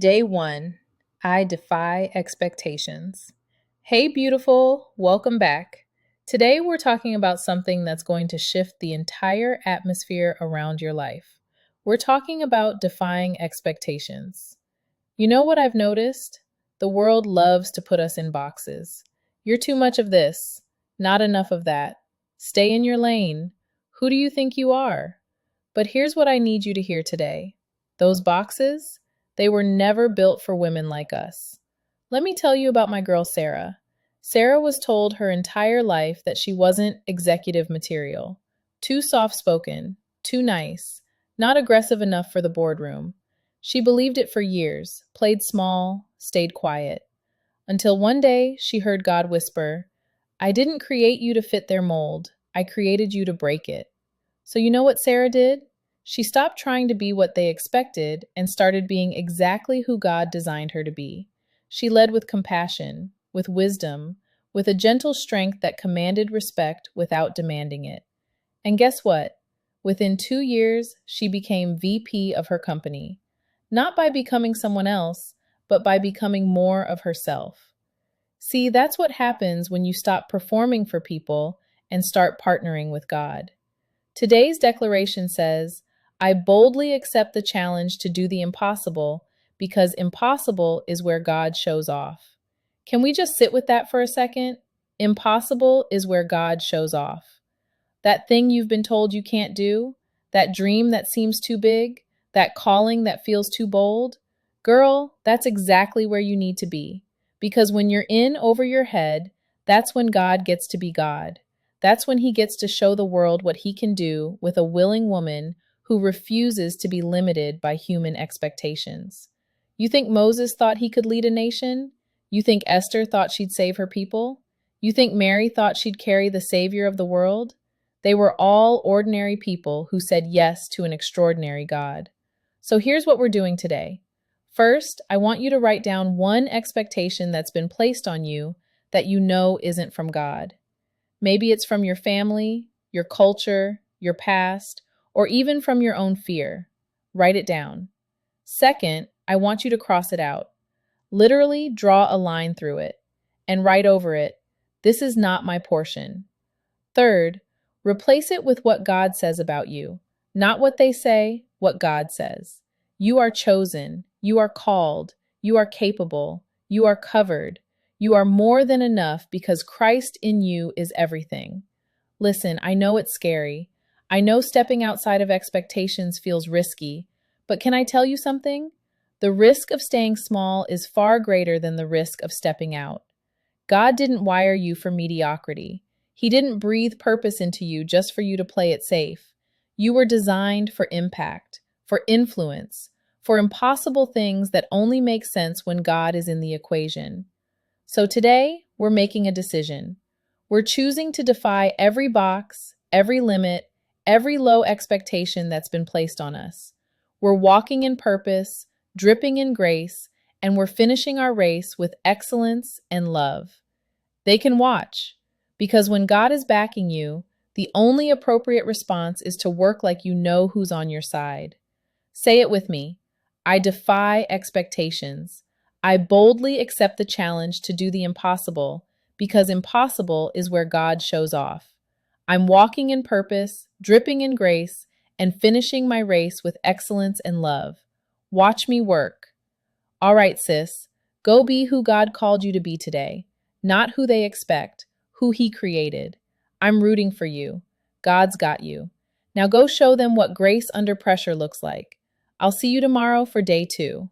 Day 1. I defy expectations. Hey, beautiful, welcome back. Today we're talking about something that's going to shift the entire atmosphere around your life. We're talking about defying expectations. You know what I've noticed? The world loves to put us in boxes. You're too much of this, not enough of that. Stay in your lane. Who do you think you are? But here's what I need you to hear today. Those boxes, they were never built for women like us. Let me tell you about my girl Sarah. Sarah was told her entire life that she wasn't executive material. Too soft spoken, too nice, not aggressive enough for the boardroom. She believed it for years, played small, stayed quiet. Until one day she heard God whisper, I didn't create you to fit their mold. I created you to break it. So you know what Sarah did? She stopped trying to be what they expected and started being exactly who God designed her to be. She led with compassion, with wisdom, with a gentle strength that commanded respect without demanding it. And guess what? Within 2 years, she became VP of her company. Not by becoming someone else, but by becoming more of herself. See, that's what happens when you stop performing for people and start partnering with God. Today's declaration says, I boldly accept the challenge to do the impossible because impossible is where God shows off. Can we just sit with that for a second? Impossible is where God shows off. That thing you've been told you can't do, that dream that seems too big, that calling that feels too bold, girl, that's exactly where you need to be. Because when you're in over your head, that's when God gets to be God. That's when he gets to show the world what he can do with a willing woman who refuses to be limited by human expectations. You think Moses thought he could lead a nation? You think Esther thought she'd save her people? You think Mary thought she'd carry the Savior of the world? They were all ordinary people who said yes to an extraordinary God. So here's what we're doing today. First, I want you to write down one expectation that's been placed on you that you know isn't from God. Maybe it's from your family, your culture, your past, or even from your own fear. Write it down. Second, I want you to cross it out. Literally draw a line through it and write over it, this is not my portion. Third, replace it with what God says about you. Not what they say, what God says. You are chosen. You are called. You are capable. You are covered. You are more than enough because Christ in you is everything. Listen, I know it's scary. I know stepping outside of expectations feels risky. But can I tell you something? The risk of staying small is far greater than the risk of stepping out. God didn't wire you for mediocrity. He didn't breathe purpose into you just for you to play it safe. You were designed for impact, for influence, for impossible things that only make sense when God is in the equation. So today, we're making a decision. We're choosing to defy every box, every limit, every low expectation that's been placed on us. We're walking in purpose, dripping in grace, and we're finishing our race with excellence and love. They can watch, because when God is backing you, the only appropriate response is to work like you know who's on your side. Say it with me. I defy expectations. I boldly accept the challenge to do the impossible, because impossible is where God shows off. I'm walking in purpose, dripping in grace, and finishing my race with excellence and love. Watch me work. All right, sis, go be who God called you to be today, not who they expect, who he created. I'm rooting for you. God's got you. Now go show them what grace under pressure looks like. I'll see you tomorrow for day 2.